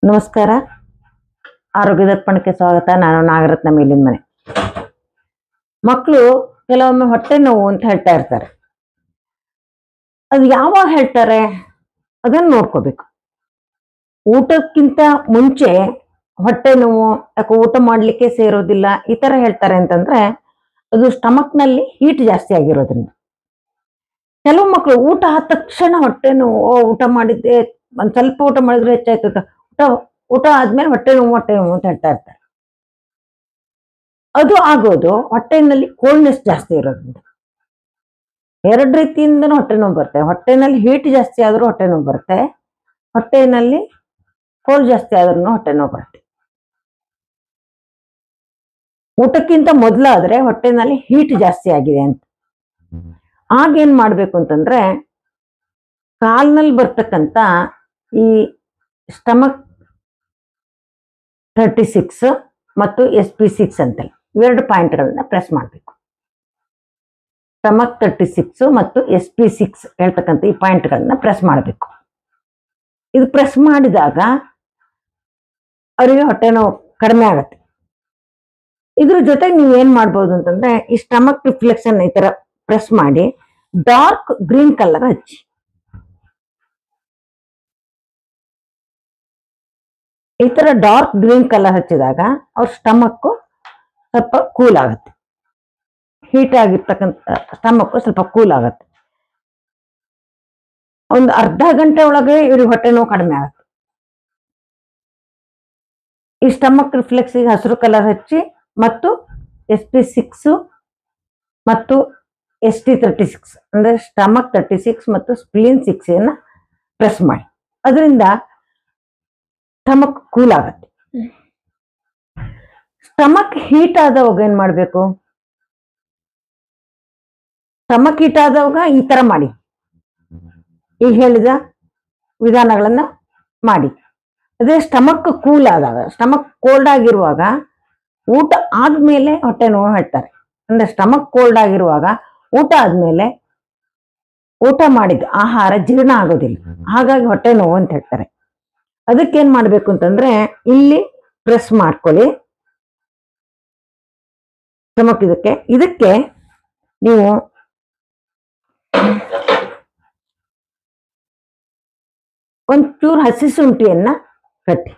ನಮಸ್ಕಾರ, ಆರೋಗ್ಯ ದರ್ಪಣಕ್ಕೆ ಸ್ವಾಗತ. ನಾನು ನಾಗರತ್ನ ಮೇಲಿನ ಮನೆ. ಮಕ್ಕಳು ಕೆಲವೊಮ್ಮೆ ಹೊಟ್ಟೆ ನೋವು ಅಂತ ಹೇಳ್ತಾ ಇರ್ತಾರೆ. ಅದು ಯಾವಾಗ ಹೇಳ್ತಾರೆ ಅದನ್ನು ನೋಡ್ಕೋಬೇಕು. ಊಟಕ್ಕಿಂತ ಮುಂಚೆ ಹೊಟ್ಟೆ ನೋವು, ಯಾಕೆ ಊಟ ಮಾಡ್ಲಿಕ್ಕೆ ಸೇರೋದಿಲ್ಲ, ಈ ತರ ಹೇಳ್ತಾರೆ ಅಂತಂದ್ರೆ ಅದು ಸ್ಟಮಕ್ನಲ್ಲಿ ಹೀಟ್ ಜಾಸ್ತಿ ಆಗಿರೋದ್ರಿಂದ. ಕೆಲವು ಮಕ್ಕಳು ಊಟ ಆದ ತಕ್ಷಣ ಹೊಟ್ಟೆ ನೋವು, ಊಟ ಮಾಡಿದ್ದೆ ಒಂದ್ ಸ್ವಲ್ಪ ಊಟ ಮಾಡಿದ್ರೆ ಹೆಚ್ಚಾಯ್ತದ, ಊಟ ಆದ್ಮೇಲೆ ಹೊಟ್ಟೆ ನೋವು ಅಂತ ಹೇಳ್ತಾ ಇರ್ತಾರೆ. ಅದು ಆಗೋದು ಹೊಟ್ಟೆನಲ್ಲಿ ಕೋಲ್ಡ್ನೆಸ್ ಜಾಸ್ತಿ ಇರೋದ್ರಿಂದ. ಎರಡು ರೀತಿಯಿಂದನೂ ಹೊಟ್ಟೆ ನೋವು ಬರುತ್ತೆ. ಹೊಟ್ಟೆನಲ್ಲಿ ಹೀಟ್ ಜಾಸ್ತಿ ಆದ್ರೂ ಹೊಟ್ಟೆ ನೋವು ಬರುತ್ತೆ, ಹೊಟ್ಟೆನಲ್ಲಿ ಕೋಲ್ಡ್ ಜಾಸ್ತಿ ಆದ್ರೂ ಹೊಟ್ಟೆ ನೋವು ಬರುತ್ತೆ. ಊಟಕ್ಕಿಂತ ಮೊದಲಾದ್ರೆ ಹೊಟ್ಟೆನಲ್ಲಿ ಹೀಟ್ ಜಾಸ್ತಿ ಆಗಿದೆ ಅಂತ. ಆಗೇನ್ ಮಾಡ್ಬೇಕು ಅಂತಂದ್ರೆ, ಕಾಲ್ನಲ್ಲಿ ಬರ್ತಕ್ಕಂಥ ಈ ಸ್ಟಮಕ್ 36 ಮತ್ತು SP6 ಅಂತ ಇವೆರಡು ಪಾಯಿಂಟ್ಗಳನ್ನ ಪ್ರೆಸ್ ಮಾಡಬೇಕು. ಸ್ಟಮಕ್ 36 ಮತ್ತು SP6 ಹೇಳ್ತಕ್ಕಂಥ ಈ ಪಾಯಿಂಟ್ಗಳನ್ನ ಪ್ರೆಸ್ ಮಾಡಬೇಕು. ಇದು ಪ್ರೆಸ್ ಮಾಡಿದಾಗ ಅವರಿಗೆ ಹೊಟ್ಟೆ ನೋವು ಕಡಿಮೆ ಆಗುತ್ತೆ. ಇದ್ರ ಜೊತೆಗೆ ನೀವು ಏನ್ ಮಾಡ್ಬೋದು ಅಂತಂದ್ರೆ, ಈ ಸ್ಟಮಕ್ ರಿಫ್ಲೆಕ್ಸನ್ ಈ ತರ ಪ್ರೆಸ್ ಮಾಡಿ ಡಾರ್ಕ್ ಗ್ರೀನ್ ಕಲರ್ ಹಚ್ಚಿ. ಈ ತರ ಡಾರ್ಕ್ ಗ್ರೀನ್ ಕಲರ್ ಹಚ್ಚಿದಾಗ ಅವ್ರ ಸ್ಟಮಕ್ ಸ್ವಲ್ಪ ಕೂಲ್ ಆಗುತ್ತೆ. ಹೀಟ್ ಆಗಿರ್ತಕ್ಕಂಥ ಸ್ಟಮಕ್ ಸ್ವಲ್ಪ ಕೂಲ್ ಆಗುತ್ತೆ. ಒಂದು ಅರ್ಧ ಗಂಟೆ ಒಳಗೆ ಇವ್ರಿಗೆ ಹೊಟ್ಟೆ ನೋವು ಕಡಿಮೆ ಆಗುತ್ತೆ. ಈ ಸ್ಟಮಕ್ ರಿಫ್ಲೆಕ್ಸಿಗೆ ಹಸಿರು ಕಲರ್ ಹಚ್ಚಿ ಮತ್ತು SP6 ಮತ್ತು ST36 ಅಂದ್ರೆ ಸ್ಟಮಕ್ 36 ಮತ್ತು ಸ್ಪ್ಲೀನ್ 6 ಪ್ರೆಸ್ ಮಾಡಿ. ಅದರಿಂದ ಸ್ಟಮಕ್ ಕೂಲ್ ಆಗುತ್ತೆ. ಸ್ಟಮಕ್ ಹೀಟ್ ಆದವಾಗ ಏನ್ ಮಾಡ್ಬೇಕು? ಸ್ಟಮಕ್ ಹೀಟ್ ಆದವಾಗ ಈ ತರ ಮಾಡಿ, ಈಗ ಹೇಳಿದ ವಿಧಾನಗಳನ್ನ ಮಾಡಿ. ಅದೇ ಸ್ಟಮಕ್ ಕೂಲ್ ಆದಾಗ, ಸ್ಟಮಕ್ ಕೋಲ್ಡ್ ಆಗಿರುವಾಗ ಊಟ ಆದ್ಮೇಲೆ ಹೊಟ್ಟೆ ನೋವು ಹೇಳ್ತಾರೆ. ಅಂದ್ರೆ ಸ್ಟಮಕ್ ಕೋಲ್ಡ್ ಆಗಿರುವಾಗ ಊಟ ಆದ್ಮೇಲೆ ಊಟ ಮಾಡಿದ ಆಹಾರ ಜೀರ್ಣ ಆಗೋದಿಲ್ಲ, ಹಾಗಾಗಿ ಹೊಟ್ಟೆ ನೋವು ಅಂತ ಹೇಳ್ತಾರೆ. ಅದಕ್ಕೇನ್ ಮಾಡ್ಬೇಕು ಅಂತಂದ್ರೆ, ಇಲ್ಲಿ ಪ್ರೆಸ್ ಮಾಡ್ಕೊಳ್ಳಿ ಸ್ಟಮಕ್. ಇದಕ್ಕೆ ನೀವು ಒಂಚೂರು ಹಸಿ ಶುಂಠಿಯನ್ನ ಕಟ್ಟಿ,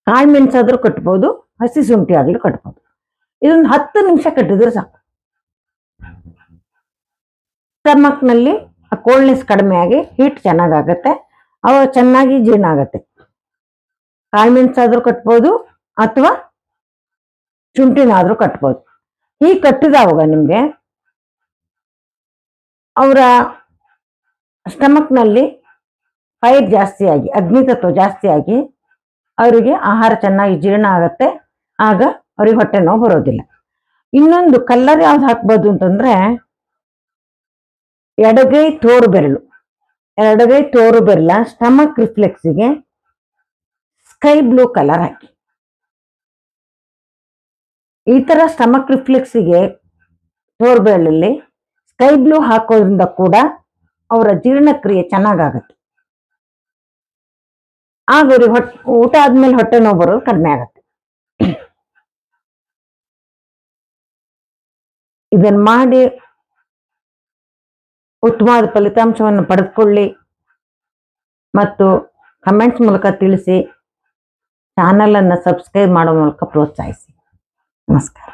ಕಾಳು ಮೆಣಸಾದ್ರೂ ಕಟ್ಬೋದು, ಹಸಿ ಶುಂಠಿ ಆಗ್ಲೂ ಕಟ್ಬೋದು. ಇದೊಂದು 10 ನಿಮಿಷ ಕಟ್ಟಿದ್ರೆ ಸಾಕು. ಸ್ಟಮಕ್ ನಲ್ಲಿ ಕೋಲ್ಡ್ನೆಸ್ ಕಡಿಮೆ ಆಗಿ ಹೀಟ್ ಚೆನ್ನಾಗಾಗತ್ತೆ, ಅವ ಚೆನ್ನಾಗಿ ಜೀರ್ಣ ಆಗತ್ತೆ. ಕಾಳು ಮೆಣಸಾದ್ರೂ ಕಟ್ಬೋದು ಅಥವಾ ಶುಂಠಿನಾದ್ರೂ ಕಟ್ಬೋದು. ಹೀಗೆ ಕಟ್ಟಿದವಾಗ ನಿಮ್ಗೆ ಅವರ ಸ್ಟಮಕ್ ನಲ್ಲಿ ಫೈರ್ ಜಾಸ್ತಿ ಆಗಿ, ಅಗ್ನಿತತ್ವ ಜಾಸ್ತಿ ಆಗಿ ಅವರಿಗೆ ಆಹಾರ ಚೆನ್ನಾಗಿ ಜೀರ್ಣ ಆಗತ್ತೆ. ಆಗ ಅವ್ರಿಗೆ ಹೊಟ್ಟೆ ನೋವು ಬರೋದಿಲ್ಲ. ಇನ್ನೊಂದು ಕಲ್ಲರ್ ಯಾವ್ದು ಹಾಕ್ಬೋದು ಅಂತಂದ್ರೆ, ಎಡಗೈ ತೋರು ಬೆರಳ ಸ್ಟಮಕ್ ರಿಫ್ಲೆಕ್ಸಿಗೆ ಸ್ಕೈ ಬ್ಲೂ ಕಲರ್ ಹಾಕಿ. ಈ ತರ ಸ್ಟಮಕ್ ರಿಫ್ಲೆಕ್ಸಿಗೆ ತೋರು ಬೆರಳಲ್ಲಿ ಸ್ಕೈ ಬ್ಲೂ ಹಾಕೋದ್ರಿಂದ ಕೂಡ ಅವರ ಜೀರ್ಣಕ್ರಿಯೆ ಚೆನ್ನಾಗಾಗತ್ತೆ. ಆಗ ಅವ್ರಿಗೆ ಊಟ ಆದ್ಮೇಲೆ ಹೊಟ್ಟೆ ನೋವು ಬರೋದು ಕಡಿಮೆ ಆಗತ್ತೆ. ಇದನ್ನ ಮಾಡಿ ಉತ್ತಮವಾದ ಫಲಿತಾಂಶವನ್ನು ಪಡೆದುಕೊಳ್ಳಿ ಮತ್ತು ಕಮೆಂಟ್ಸ್ ಮೂಲಕ ತಿಳಿಸಿ. ಚಾನಲ್ ಅನ್ನು ಸಬ್ಸ್ಕ್ರೈಬ್ ಮಾಡೋ ಮೂಲಕ ಪ್ರೋತ್ಸಾಹಿಸಿ. ನಮಸ್ಕಾರ.